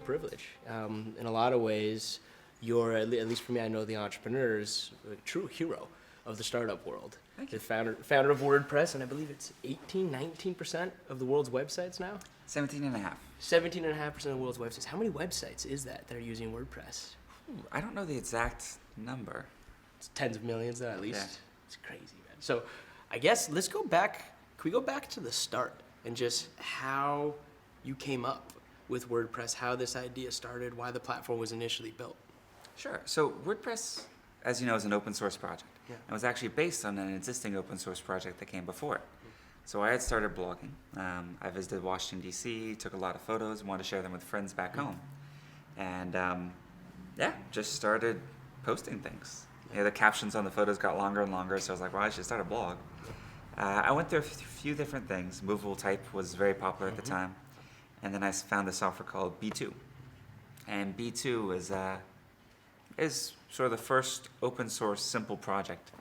privilege. In a lot of ways, you're, at least for me, I know the entrepreneurs, a true hero of the startup world. Thank The you. founder of WordPress, and I believe it's 19% of the world's websites now? 17 and a half. 17.5% of the world's websites. How many websites is that are using WordPress? Ooh, I don't know the exact number. It's tens of millions, at least. Yeah. It's crazy, man. So I guess let's go back. Can we go back to the start and just how you came up with WordPress, how this idea started, why the platform was initially built? Sure. So WordPress, as you know, is an open source project. Yeah. It was actually based on an existing open source project that came before it. So I had started blogging. I visited Washington, D.C., took a lot of photos, wanted to share them with friends back home. And just started posting things. The captions on the photos got longer and longer, so I was like, well, I should start a blog. I went through a few different things. Movable type was very popular at the time. And then I found this software called B2. And B2 is sort of the first open source simple project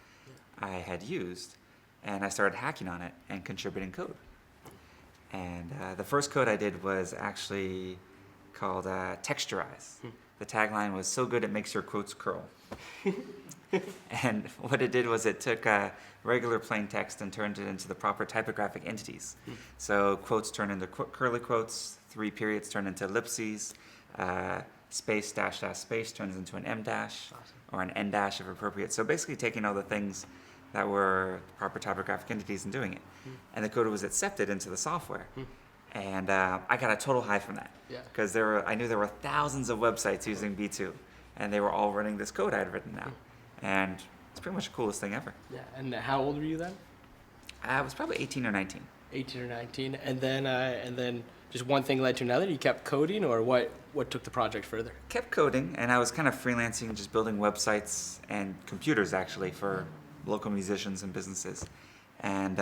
I had used. And I started hacking on it and contributing code. And the first code I did was actually called Texturize. The tagline was, so good it makes your quotes curl. And what it did was it took regular plain text and turned it into the proper typographic entities. So quotes turn into curly quotes, 3 periods turn into ellipses, space dash dash space turns into an M dash, or an N dash if appropriate. So basically taking all the things that were proper typographic entities and doing it. And the code was accepted into the software. And I got a total high from that. Because I knew there were thousands of websites using B2, and they were all running this code I had written now. And it's pretty much the coolest thing ever. Yeah, and how old were you then? I was probably 18 or 19. 18 or 19, and then just one thing led to another. You kept coding, or what took the project further? Kept coding, and I was kind of freelancing, just building websites and computers actually for local musicians and businesses. And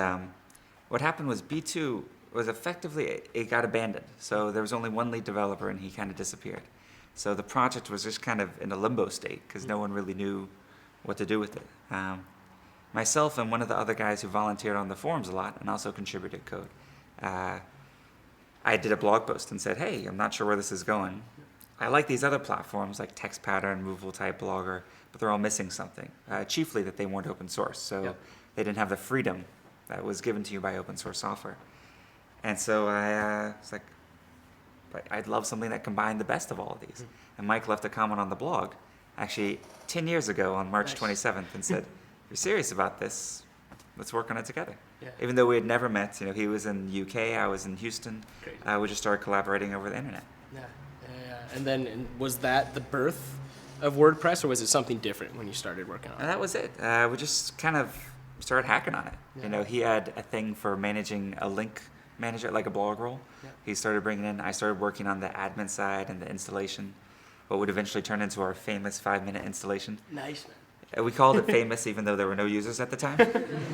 what happened was B2 was effectively, it got abandoned. So there was only one lead developer, and he kind of disappeared. So the project was just kind of in a limbo state because no one really knew what to do with it. Myself and one of the other guys who volunteered on the forums a lot and also contributed code, I did a blog post and said, hey, I'm not sure where this is going. I like these other platforms like Text Pattern, Movable Type, Blogger, but they're all missing something. Chiefly that they weren't open source, so they didn't have the freedom that was given to you by open source software. And so I was like, I'd love something that combined the best of all of these. And Mike left a comment on the blog, actually 10 years ago on March 27th, and said, if you're serious about this, let's work on it together. Yeah. Even though we had never met, he was in the UK, I was in Houston. We just started collaborating over the internet. Yeah. And then was that the birth of WordPress, or was it something different when you started working on it? And that was it. We just kind of started hacking on it. Yeah. He had a thing for managing a link manager, like a blog roll. Yeah. He started bringing in, I started working on the admin side and the installation, what would eventually turn into our famous 5-minute installation. Nice, man. We called it famous even though there were no users at the time.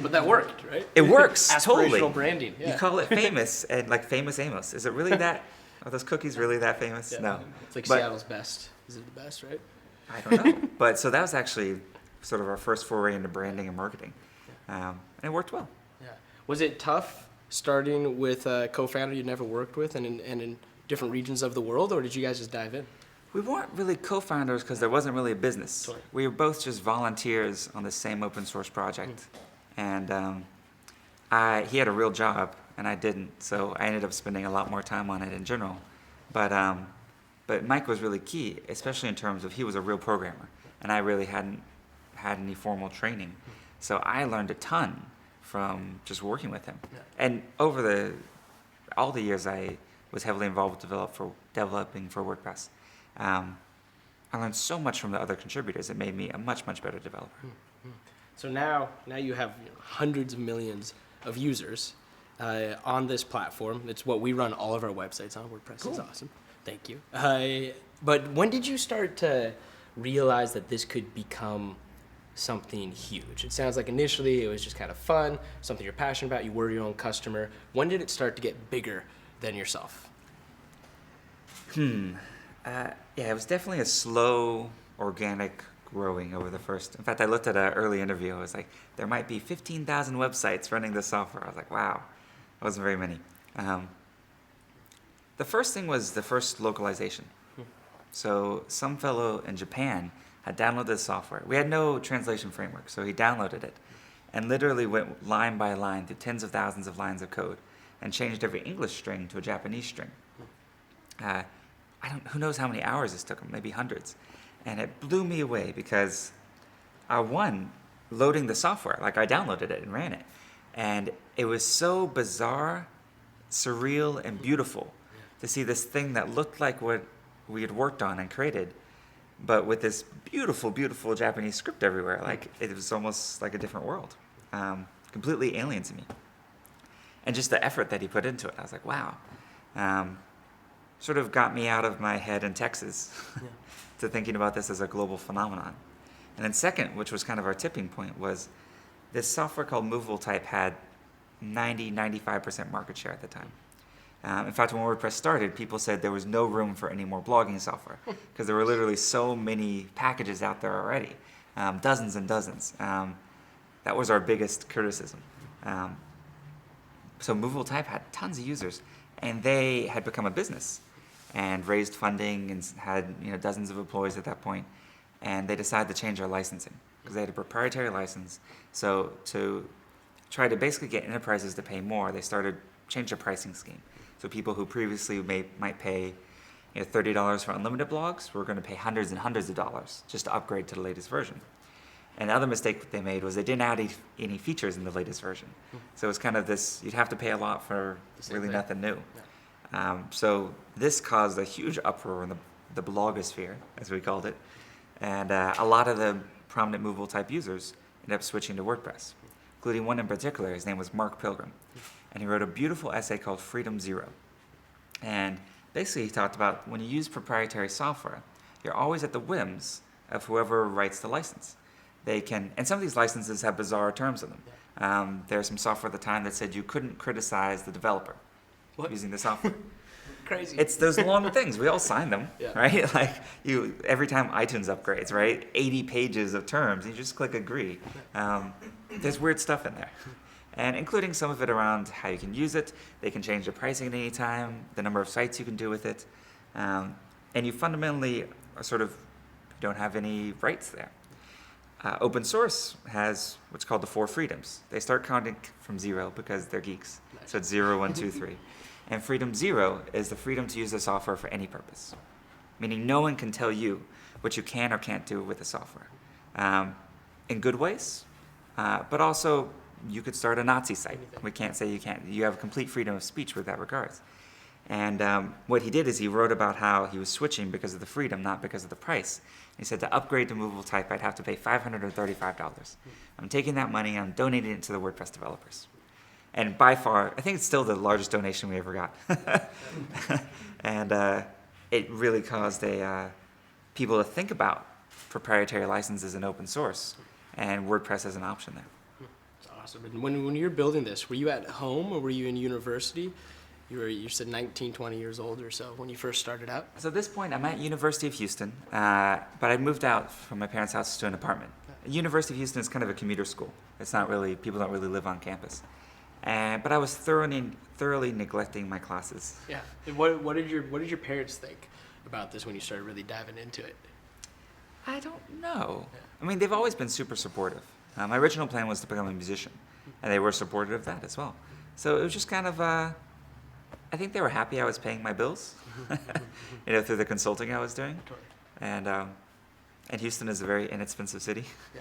But that worked, right? It works, totally. Aspirational branding, yeah. You call it famous, and like Famous Amos. Is it really that, are those cookies really that famous? Yeah. No. It's like Seattle's best. Is it the best, right? I don't know. But so that was actually sort of our first foray into branding and marketing. And it worked well. Yeah. Was it tough starting with a co-founder you'd never worked with and in different regions of the world, or did you guys just dive in? We weren't really co-founders because there wasn't really a business. Totally. We were both just volunteers on the same open source project. And he had a real job and I didn't, so I ended up spending a lot more time on it in general. But Mike was really key, especially in terms of he was a real programmer and I really hadn't had any formal training. So I learned a ton from just working with him. Yeah. And over all the years I was heavily involved with developing for WordPress. I learned so much from the other contributors. It made me a much, much better developer. So now you have hundreds of millions of users on this platform. It's what we run all of our websites on. WordPress is awesome. Thank you. But when did you start to realize that this could become something huge? It sounds like initially it was just kind of fun, something you're passionate about, you were your own customer. When did it start to get bigger than yourself? It was definitely a slow, organic growing over the first. In fact, I looked at an early interview. I was like, there might be 15,000 websites running this software. I was like, wow, that wasn't very many. The first thing was the first localization. So some fellow in Japan had downloaded this software. We had no translation framework, so he downloaded it and literally went line by line through tens of thousands of lines of code and changed every English string to a Japanese string. Who knows how many hours this took him, maybe hundreds. And it blew me away because loading the software, like I downloaded it and ran it. And it was so bizarre, surreal, and beautiful to see this thing that looked like what we had worked on and created, but with this beautiful, beautiful Japanese script everywhere. Like, it was almost like a different world, completely alien to me. And just the effort that he put into it, I was like, wow. Sort of got me out of my head in Texas to thinking about this as a global phenomenon. And then second, which was kind of our tipping point, was this software called Movable Type had 95% market share at the time. In fact, when WordPress started, people said there was no room for any more blogging software because there were literally so many packages out there already, dozens and dozens. That was our biggest criticism. So Movable Type had tons of users, and they had become a business and raised funding and had dozens of employees at that point. And they decided to change their licensing because they had a proprietary license. So to try to basically get enterprises to pay more, they changed their pricing scheme. So people who previously might pay $30 for unlimited blogs were going to pay hundreds and hundreds of dollars just to upgrade to the latest version. And the other mistake they made was they didn't add any features in the latest version. So it was kind of this, you'd have to pay a lot for really nothing new. So this caused a huge uproar in the blogosphere, as we called it. And a lot of the prominent Movable Type users ended up switching to WordPress, including one in particular. His name was Mark Pilgrim. And he wrote a beautiful essay called Freedom Zero. And basically he talked about when you use proprietary software, you're always at the whims of whoever writes the license. And some of these licenses have bizarre terms in them. There's some software at the time that said you couldn't criticize the developer using the software. Crazy. It's those long things. We all sign them, right? Like every time iTunes upgrades, right? 80 pages of terms. You just click agree. There's weird stuff in there, and including some of it around how you can use it. They can change the pricing at any time, the number of sites you can do with it, and you fundamentally don't have any rights there. Open source has what's called the 4 freedoms. They start counting from 0 because they're geeks. Nice. So it's 0, 1, 2, 3. And freedom 0 is the freedom to use the software for any purpose, meaning no one can tell you what you can or can't do with the software. In good ways, but also you could start a Nazi site. We can't say you can't. You have complete freedom of speech with that regards. And what he did is he wrote about how he was switching because of the freedom, not because of the price. He said to upgrade to Movable Type, I'd have to pay $535. I'm taking that money and I'm donating it to the WordPress developers. And by far, I think it's still the largest donation we ever got. And it really caused people to think about proprietary licenses and open source, and WordPress as an option there. That's awesome. And when you were building this, were you at home or were you in university? You said 19, 20 years old or so when you first started out? So at this point, I'm at University of Houston, but I moved out from my parents' house to an apartment. University of Houston is kind of a commuter school. It's not really, people don't really live on campus. But I was thoroughly neglecting my classes. Yeah. And what did your parents think about this when you started really diving into it? I don't know. Yeah. I mean, they've always been super supportive. My original plan was to become a musician, and they were supportive of that as well. So it was just kind of, I think they were happy I was paying my bills, through the consulting I was doing. And Houston is a very inexpensive city. Yeah.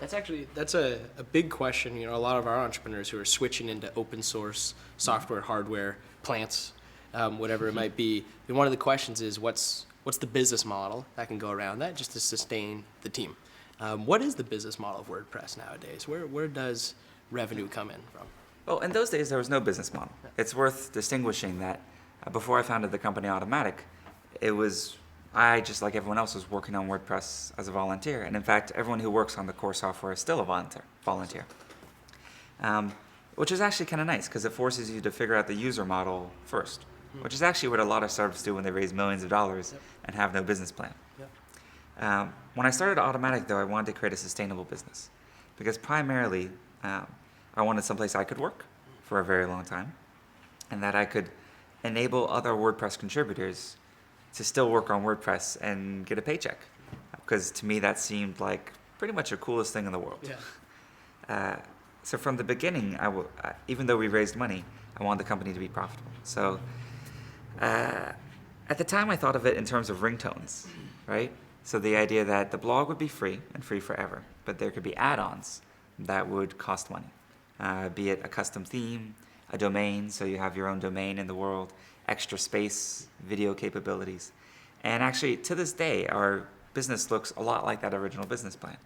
That's a big question. A lot of our entrepreneurs who are switching into open source software, hardware, plants, whatever it might be. And one of the questions is what's the business model that can go around that just to sustain the team? What is the business model of WordPress nowadays? Where does revenue come in from? Well, in those days there was no business model. It's worth distinguishing that before I founded the company Automatic, I, just like everyone else, was working on WordPress as a volunteer. And in fact, everyone who works on the core software is still a volunteer. Which is actually kind of nice because it forces you to figure out the user model first, which is actually what a lot of startups do when they raise millions of dollars and have no business plan. When I started Automatic, though, I wanted to create a sustainable business because primarily I wanted someplace I could work for a very long time and that I could enable other WordPress contributors to still work on WordPress and get a paycheck. Because to me, that seemed like pretty much the coolest thing in the world. So from the beginning, even though we raised money, I wanted the company to be profitable. So at the time, I thought of it in terms of ringtones, right? So the idea that the blog would be free and free forever, but there could be add-ons that would cost money, be it a custom theme, a domain, so you have your own domain in the world, extra space, video capabilities. And actually, to this day, our business looks a lot like that original business plan.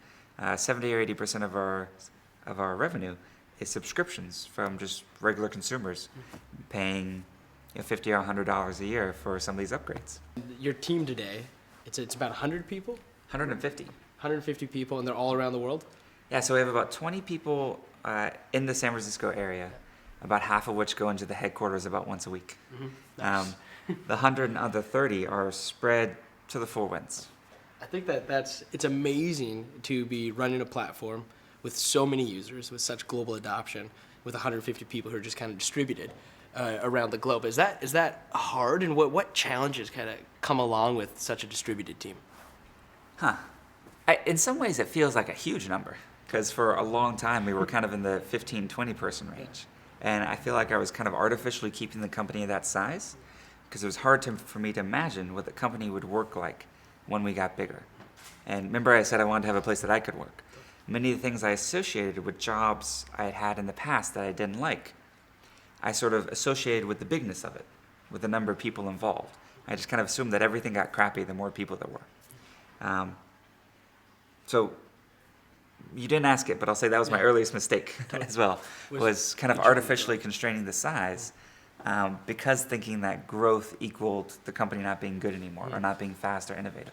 70 or 80% of our revenue is subscriptions from just regular consumers paying $50 or $100 a year for some of these upgrades. Your team today, it's about 100 people? 150. 150 people, and they're all around the world? Yeah, so we have about 20 people in the San Francisco area, about half of which go into the headquarters about once a week. Nice. The 130 are spread to the four winds. I think it's amazing to be running a platform with so many users, with such global adoption, with 150 people who are just kind of distributed around the globe. Is that hard, and what challenges kind of come along with such a distributed team? In some ways, it feels like a huge number, because for a long time we were kind of in the 15, 20 person range. And I feel like I was kind of artificially keeping the company that size, because it was hard for me to imagine what the company would work like when we got bigger. And remember I said I wanted to have a place that I could work. Many of the things I associated with jobs I had had in the past that I didn't like, I sort of associated with the bigness of it, with the number of people involved. I just kind of assumed that everything got crappy the more people there were. So you didn't ask it, but I'll say that was my earliest mistake as well, was kind of artificially constraining the size because thinking that growth equaled the company not being good anymore or not being fast or innovative.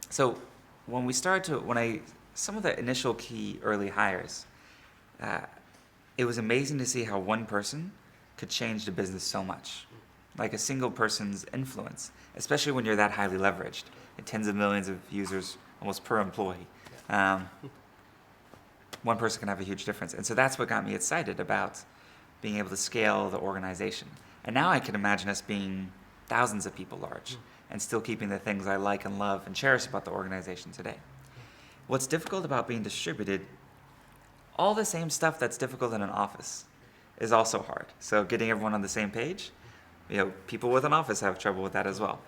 So when some of the initial key early hires, it was amazing to see how one person could change the business so much. Like a single person's influence, especially when you're that highly leveraged, and tens of millions of users almost per employee. One person can have a huge difference. And so that's what got me excited about being able to scale the organization. And now I can imagine us being thousands of people large and still keeping the things I like and love and cherish about the organization today. What's difficult about being distributed, all the same stuff that's difficult in an office is also hard. So getting everyone on the same page, people with an office have trouble with that as well.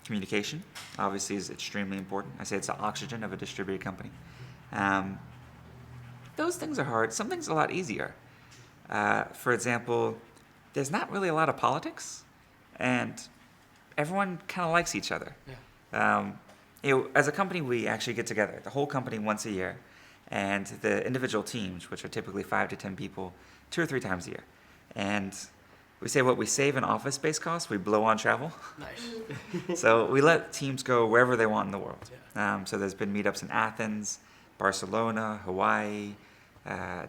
Communication, obviously, is extremely important. I say it's the oxygen of a distributed company. Those things are hard. Some things are a lot easier. For example, there's not really a lot of politics, and everyone kind of likes each other. As a company, we actually get together, the whole company, once a year, and the individual teams, which are typically 5 to 10 people, 2 or 3 times a year. And we say what we save in office space costs, we blow on travel. Nice. So we let teams go wherever they want in the world. So there's been meetups in Athens, Barcelona, Hawaii,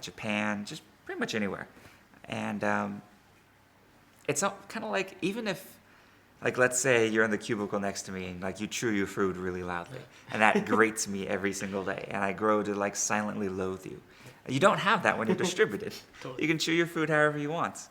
Japan, just pretty much anywhere. And it's kind of like, even if, like, let's say you're in the cubicle next to me and like you chew your food really loudly, and that grates me every single day, and I grow to like silently loathe you. You don't have that when you're distributed. You can chew your food however you want.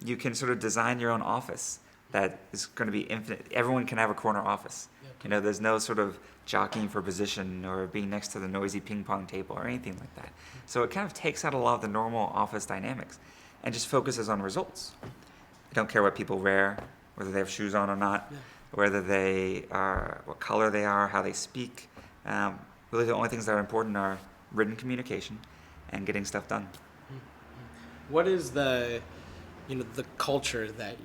You can sort of design your own office that is going to be infinite. Everyone can have a corner office. There's no sort of jockeying for position or being next to the noisy ping pong table or anything like that. So it kind of takes out a lot of the normal office dynamics and just focuses on results. I don't care what people wear, whether they have shoes on or not, whether they are, what color they are, how they speak. Really the only things that are important are written communication and getting stuff done. What is the culture that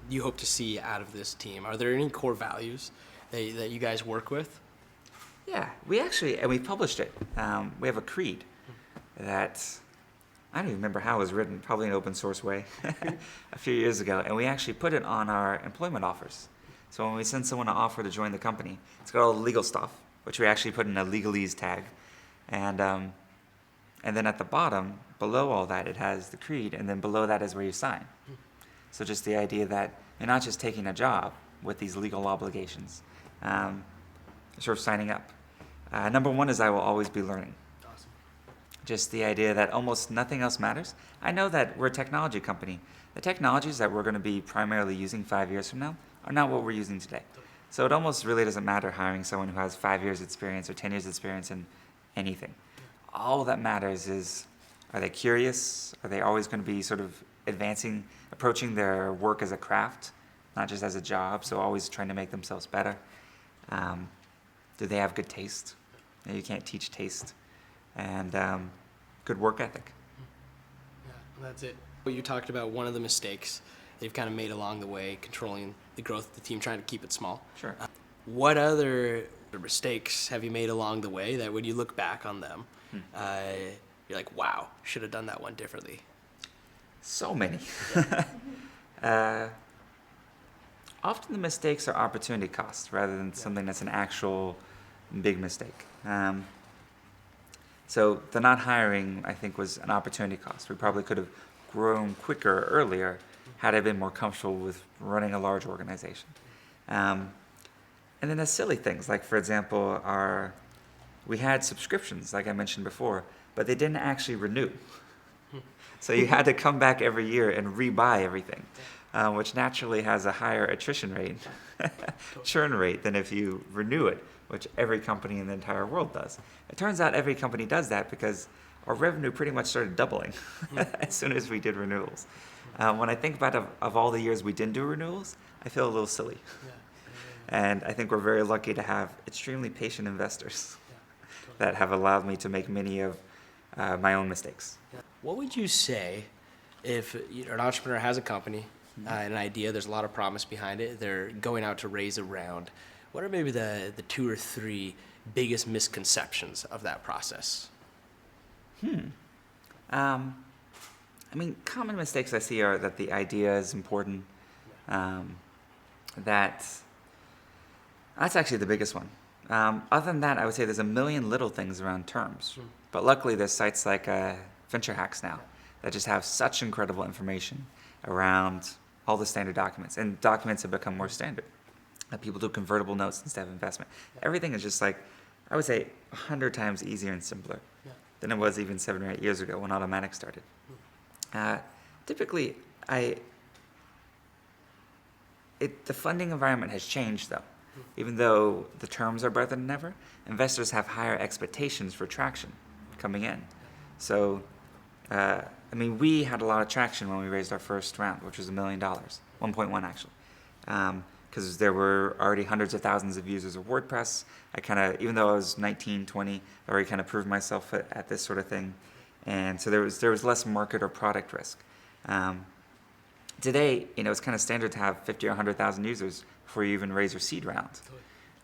you hope to see out of this team? Are there any core values that you guys work with? Yeah, we published it. We have a creed that, I don't even remember how it was written, probably in an open source way, a few years ago, and we actually put it on our employment offers. So when we send someone an offer to join the company, it's got all the legal stuff, which we actually put in a legalese tag. And then at the bottom, below all that, it has the creed, and then below that is where you sign. So just the idea that you're not just taking a job with these legal obligations, sort of signing up. Number one is I will always be learning. Awesome. Just the idea that almost nothing else matters. I know that we're a technology company. The technologies that we're going to be primarily using 5 years from now are not what we're using today. So it almost really doesn't matter hiring someone who has 5 years experience or 10 years experience in anything. All that matters is, are they curious? Are they always going to be sort of advancing, approaching their work as a craft, not just as a job, so always trying to make themselves better? Do they have good taste? You can't teach taste. And good work ethic. Yeah, that's it. You talked about one of the mistakes they've kind of made along the way, controlling the growth of the team, trying to keep it small. Sure. What other mistakes have you made along the way that when you look back on them, you're like, wow, should have done that one differently? So many. Often the mistakes are opportunity costs rather than something that's an actual big mistake. So the not hiring, I think, was an opportunity cost. We probably could have grown quicker earlier had I been more comfortable with running a large organization. And then the silly things, like, for example, we had subscriptions, like I mentioned before, but they didn't actually renew. So you had to come back every year and rebuy everything, which naturally has a higher attrition rate, churn rate, than if you renew it, which every company in the entire world does. It turns out every company does that because our revenue pretty much started doubling as soon as we did renewals. When I think about of all the years we didn't do renewals, I feel a little silly. And I think we're very lucky to have extremely patient investors that have allowed me to make many of my own mistakes. What would you say if an entrepreneur has a company, an idea, there's a lot of promise behind it, they're going out to raise a round. What are maybe the 2 or 3 biggest misconceptions of that process? I mean, common mistakes I see are that the idea is important. That's actually the biggest one. Other than that, I would say there's a million little things around terms. But luckily, there's sites like Venture Hacks now that just have such incredible information around all the standard documents. And documents have become more standard. People do convertible notes instead of investment. Everything is just like, I would say, 100 times easier and simpler than it was even 7 or 8 years ago when Automatic started. Typically, the funding environment has changed, though. Even though the terms are better than ever, investors have higher expectations for traction coming in. So, we had a lot of traction when we raised our first round, which was $1 million, 1.1 actually. Because there were already hundreds of thousands of users of WordPress. Even though I was 19, 20, I already kind of proved myself at this sort of thing. And so there was less market or product risk. Today, it's kind of standard to have 50 or 100,000 users before you even raise your seed round,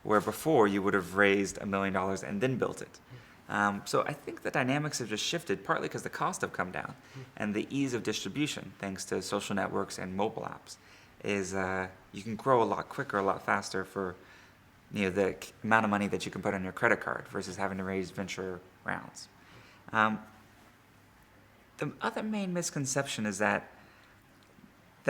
where before you would have raised $1 million and then built it. So I think the dynamics have just shifted, partly because the costs have come down, and the ease of distribution, thanks to social networks and mobile apps, is you can grow a lot quicker, a lot faster for the amount of money that you can put on your credit card versus having to raise venture rounds. The other main misconception is that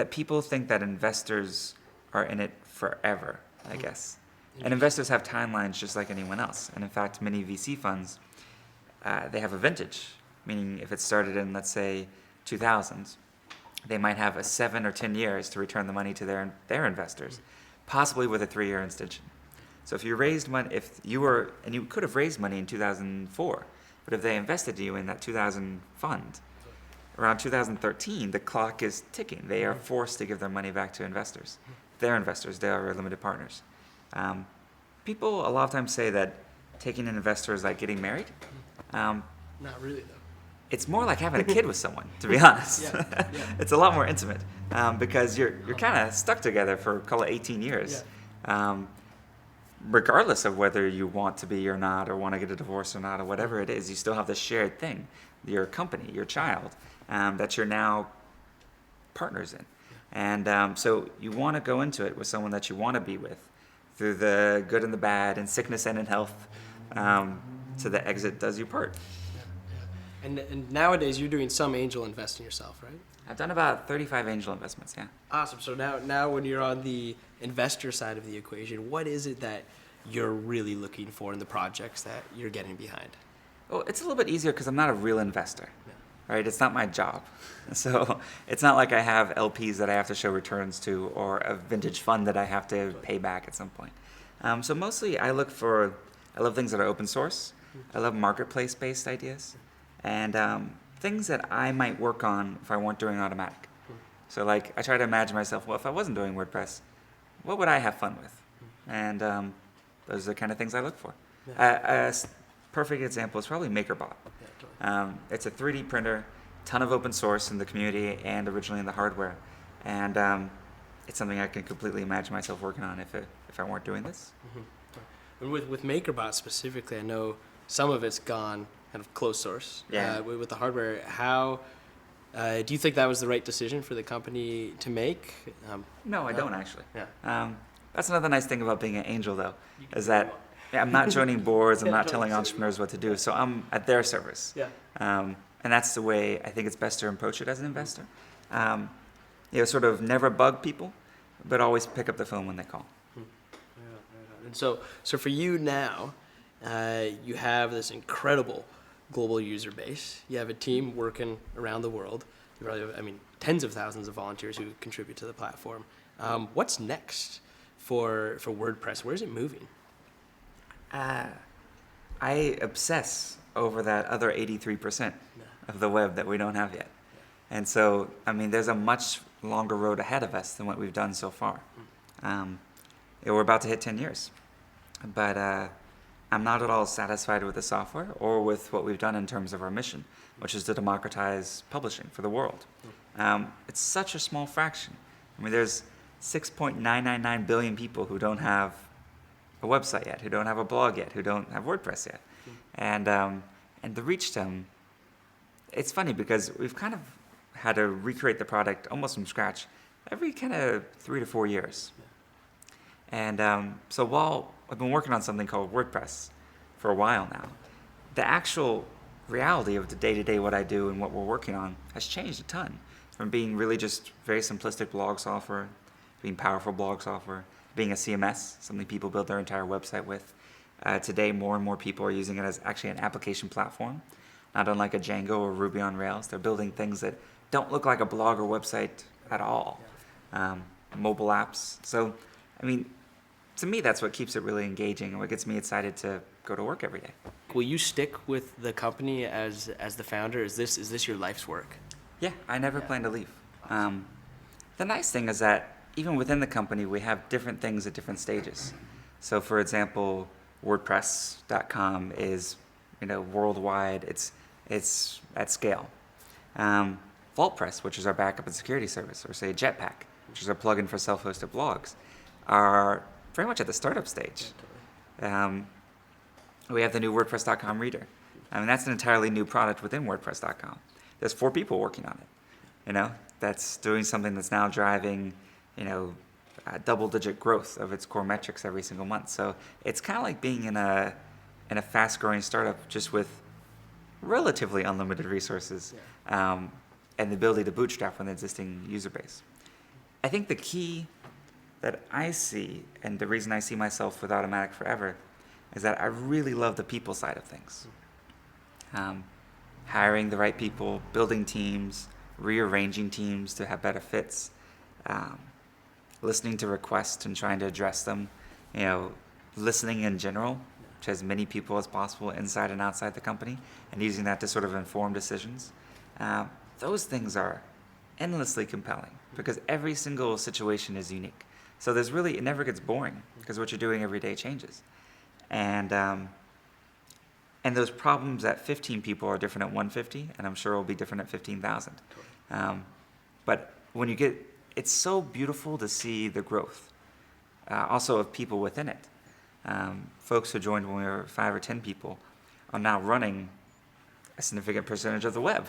people think that investors are in it forever, I guess. And investors have timelines just like anyone else. And in fact, many VC funds, they have a vintage, meaning if it started in, let's say, 2000, they might have 7 or 10 years to return the money to their investors, possibly with a 3-year extension. So if you raised money, and you could have raised money in 2004, but if they invested you in that 2000 fund, around 2013, the clock is ticking. They are forced to give their money back to investors. Their investors, they are limited partners. People a lot of times say that taking an investor is like getting married. Not really, though. It's more like having a kid with someone, to be honest. It's a lot more intimate because you're kind of stuck together for, call it 18 years. Regardless of whether you want to be or not, or want to get a divorce or not, or whatever it is, you still have this shared thing, your company, your child, that you're now partners in. And so you want to go into it with someone that you want to be with through the good and the bad, in sickness and in health, so the exit does you part. And nowadays, you're doing some angel investing yourself, right? I've done about 35 angel investments, yeah. Awesome. So now when you're on the investor side of the equation, what is it that you're really looking for in the projects that you're getting behind? Well, it's a little bit easier because I'm not a real investor, Yeah. right? It's not my job. So it's not like I have LPs that I have to show returns to or a vintage fund that I have to pay back at some point. So mostly I love things that are open source. I love marketplace-based ideas and things that I might work on if I weren't doing automatic. So like I try to imagine myself, well, if I wasn't doing WordPress, what would I have fun with? And those are the kind of things I look for. Yeah. Perfect example is probably MakerBot. Yeah, totally. It's a 3D printer, ton of open source in the community and originally in the hardware. And it's something I can completely imagine myself working on if I weren't doing this. And with MakerBot specifically, I know some of it's gone kind of closed source. Yeah. With the hardware, how do you think that was the right decision for the company to make? No, I don't actually. Yeah. That's another nice thing about being an angel, though, is that I'm not joining boards, I'm not telling entrepreneurs what to do, so I'm at their service. Yeah. And that's the way I think it's best to approach it as an investor. Sort of never bug people, but always pick up the phone when they call. And so for you now, you have this incredible global user base. You have a team working around the world. You probably have, tens of thousands of volunteers who contribute to the platform. What's next for WordPress? Where is it moving? I obsess over that other 83% of the web that we don't have yet. And so, there's a much longer road ahead of us than what we've done so far. We're about to hit 10 years. But I'm not at all satisfied with the software or with what we've done in terms of our mission, which is to democratize publishing for the world. It's such a small fraction. There's 6.999 billion people who don't have a website yet, who don't have a blog yet, who don't have WordPress yet. And the reach to them, it's funny because we've kind of had to recreate the product almost from scratch every kind of 3 to 4 years. And so while I've been working on something called WordPress for a while now, the actual reality of the day-to-day what I do and what we're working on has changed a ton. From being really just very simplistic blog software, being powerful blog software, being a CMS, something people build their entire website with. Today, more and more people are using it as actually an application platform, not unlike a Django or Ruby on Rails. They're building things that don't look like a blog or website at all. Mobile apps. So, to me, that's what keeps it really engaging and what gets me excited to go to work every day. Will you stick with the company as the founder? Is this your life's work? Yeah, I never plan to leave. The nice thing is that even within the company, we have different things at different stages. So, for example, WordPress.com is, worldwide. It's at scale. VaultPress, which is our backup and security service, or say Jetpack, which is our plugin for self-hosted blogs, are very much at the startup stage. We have the new WordPress.com reader. That's an entirely new product within WordPress.com. There's 4 people working on it. That's doing something that's now driving, double-digit growth of its core metrics every single month. So it's kind of like being in a fast-growing startup just with relatively unlimited resources and the ability to bootstrap from the existing user base. I think the key that I see, and the reason I see myself with Automatic forever, is that I really love the people side of things. Hiring the right people, building teams, rearranging teams to have better fits, listening to requests and trying to address them, listening in general to as many people as possible inside and outside the company, and using that to sort of inform decisions. Those things are endlessly compelling because every single situation is unique. So it never gets boring because what you're doing every day changes. And those problems at 15 people are different at 150, and I'm sure will be different at 15,000. But when it's so beautiful to see the growth, also of people within it. Folks who joined when we were 5 or 10 people are now running a significant percentage of the web.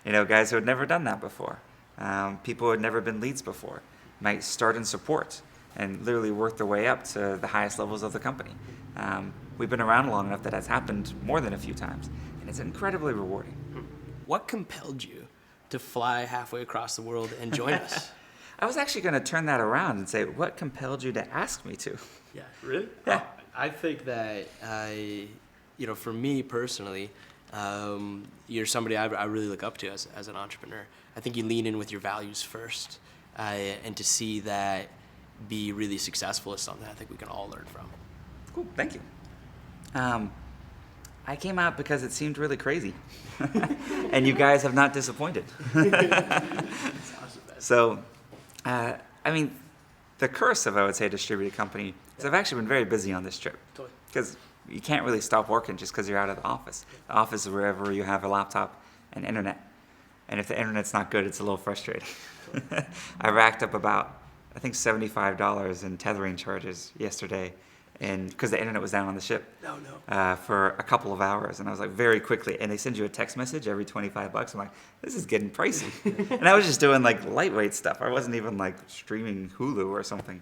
Guys who had never done that before. People who had never been leads before might start in support and literally work their way up to the highest levels of the company. We've been around long enough that that's happened more than a few times, and it's incredibly rewarding. What compelled you to fly halfway across the world and join us? I was actually going to turn that around and say, what compelled you to ask me to? Yeah, really? Yeah. I think that for me personally, you're somebody I really look up to as an entrepreneur. I think you lean in with your values first, and to see that be really successful is something I think we can all learn from. Cool, thank you. I came out because it seemed really crazy, and you guys have not disappointed. So, the curse of, I would say, a distributed company is I've actually been very busy on this trip. Because you can't really stop working just because you're out of the office. The office is wherever you have a laptop and internet. And if the internet's not good, it's a little frustrating. I racked up about, I think, $75 in tethering charges yesterday, and because the internet was down on the ship for a couple of hours. And I was like, very quickly, and they send you a text message every $25. I'm like, this is getting pricey. And I was just doing like lightweight stuff. I wasn't even like streaming Hulu or something.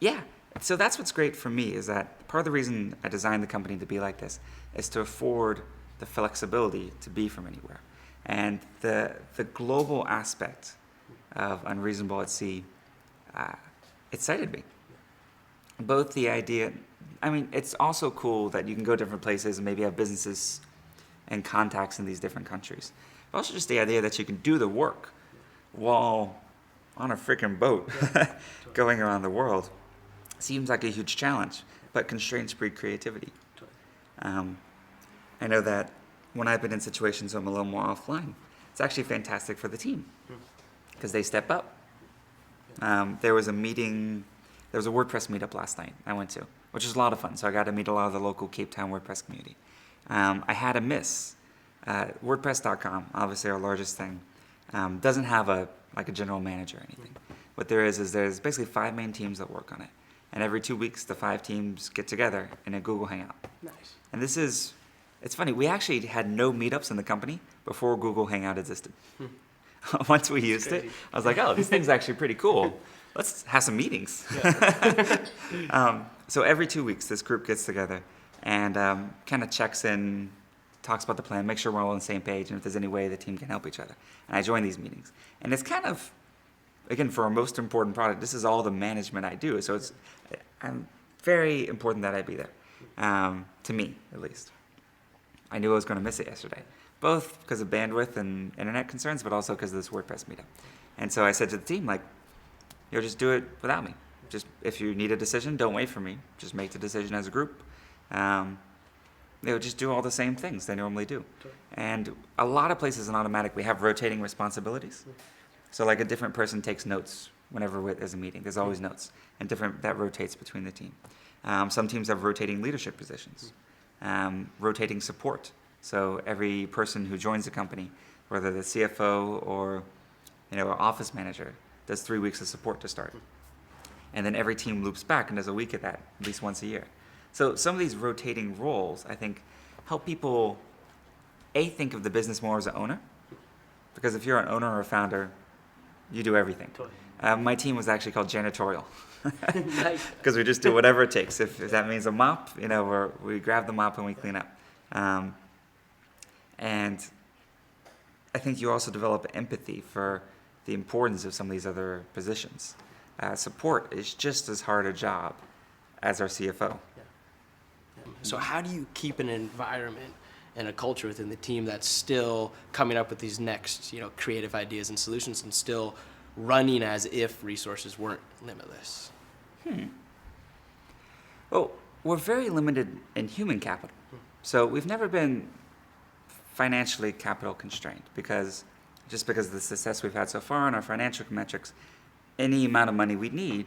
Yeah, so that's what's great for me, is that part of the reason I designed the company to be like this is to afford the flexibility to be from anywhere. And the global aspect of Unreasonable at Sea excited me. Both the idea, it's also cool that you can go different places and maybe have businesses and contacts in these different countries. But also just the idea that you can do the work while on a freaking boat going around the world. Seems like a huge challenge, but constraints breed creativity. I know that when I've been in situations where I'm a little more offline, it's actually fantastic for the team because they step up. There was a WordPress meetup last night I went to, which was a lot of fun. So I got to meet a lot of the local Cape Town WordPress community. I had a miss. WordPress.com, obviously our largest thing, doesn't have a general manager or anything. What there is there's basically 5 main teams that work on it. And every 2 weeks, the 5 teams get together in a Google Hangout. Nice. And it's funny, we actually had no meetups in the company before Google Hangout existed. Once we used it, I was like, oh, this thing's actually pretty cool. Let's have some meetings. Yeah. So every 2 weeks, this group gets together and kind of checks in, talks about the plan, make sure we're all on the same page, and if there's any way the team can help each other. And I join these meetings. And it's kind of, again, for our most important product, this is all the management I do. So it's very important that I be there, to me, at least. I knew I was going to miss it yesterday, both because of bandwidth and internet concerns, but also because of this WordPress meetup. And so I said to the team, just do it without me. Just, if you need a decision, don't wait for me. Just make the decision as a group. Just do all the same things they normally do. And a lot of places in Automatic, we have rotating responsibilities. So a different person takes notes whenever there's a meeting. There's always notes, and that rotates between the team. Some teams have rotating leadership positions, rotating support. So every person who joins the company, whether the CFO or our office manager, does 3 weeks of support to start. And then every team loops back and does a week of that, at least once a year. So some of these rotating roles, I think, help people, think of the business more as an owner. Because if you're an owner or a founder, you do everything. Totally. My team was actually called janitorial. Because we just do whatever it takes. If that means a mop, we grab the mop and we clean up. And I think you also develop empathy for the importance of some of these other positions. Support is just as hard a job as our CFO. So how do you keep an environment and a culture within the team that's still coming up with these next, creative ideas and solutions, and still running as if resources weren't limitless? Well, we're very limited in human capital. So we've never been financially capital constrained because of the success we've had so far in our financial metrics, any amount of money we need,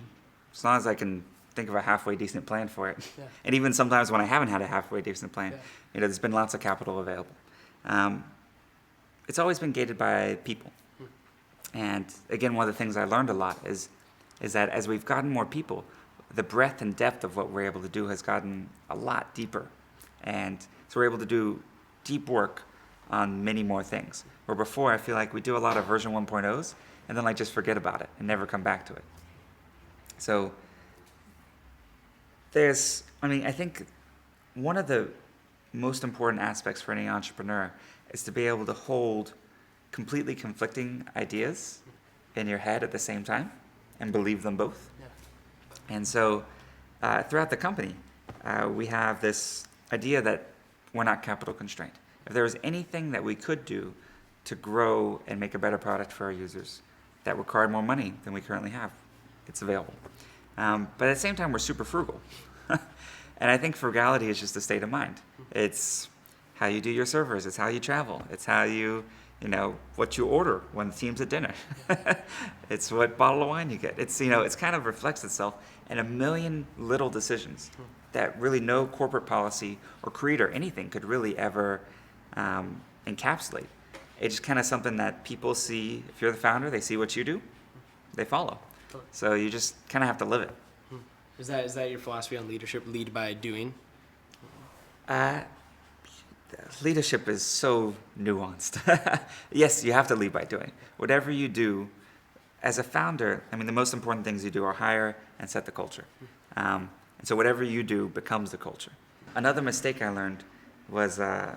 as long as I can think of a halfway decent plan for it. Yeah. And even sometimes when I haven't had a halfway decent plan, there's been lots of capital available. It's always been gated by people. And again, one of the things I learned a lot is that as we've gotten more people, the breadth and depth of what we're able to do has gotten a lot deeper. And so we're able to do deep work on many more things. Where before, I feel like we do a lot of version 1.0s and then just forget about it and never come back to it. So I think one of the most important aspects for any entrepreneur is to be able to hold completely conflicting ideas in your head at the same time and believe them both. Yeah. And so throughout the company, we have this idea that we're not capital constrained. If there was anything that we could do to grow and make a better product for our users that required more money than we currently have, it's available. But at the same time, we're super frugal. And I think frugality is just a state of mind. It's how you do your servers. It's how you travel. It's how you what you order when the team's at dinner. It's what bottle of wine you get. It's, it's kind of reflects itself in a million little decisions that really no corporate policy or creed or anything could really ever encapsulate. It's just kind of something that people see. If you're the founder, they see what you do, they follow. So you just kind of have to live it. Is that your philosophy on leadership? Lead by doing? Leadership is so nuanced. Yes, you have to lead by doing. Whatever you do, as a founder, the most important things you do are hire and set the culture. And so whatever you do becomes the culture. Another mistake I learned was I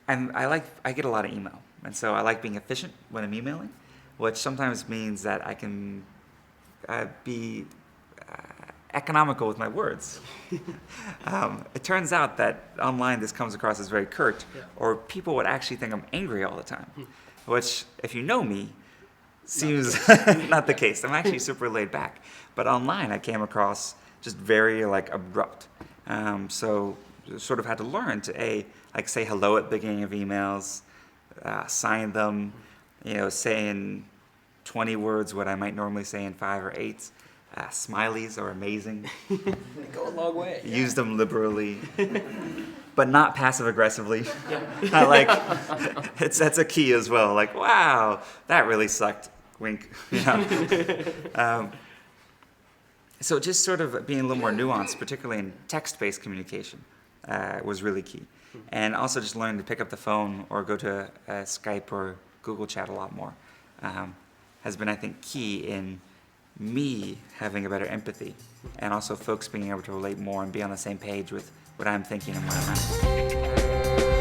get a lot of email. And so I like being efficient when I'm emailing, which sometimes means that I can be economical with my words. It turns out that online this comes across as very curt, or people would actually think I'm angry all the time, which, if you know me, seems not the case. I'm actually super laid back. But online I came across just very abrupt. So sort of had to learn to say hello at the beginning of emails, sign them, say in 20 words what I might normally say in 5 or 8. Smileys are amazing. They go a long way. Use them liberally, but not passive aggressively. That's a key as well. Wow, that really sucked. Wink. So just sort of being a little more nuanced, particularly in text-based communication, was really key. And also just learning to pick up the phone or go to Skype or Google Chat a lot more has been, I think, key in me having a better empathy, and also folks being able to relate more and be on the same page with what I'm thinking and what I'm at.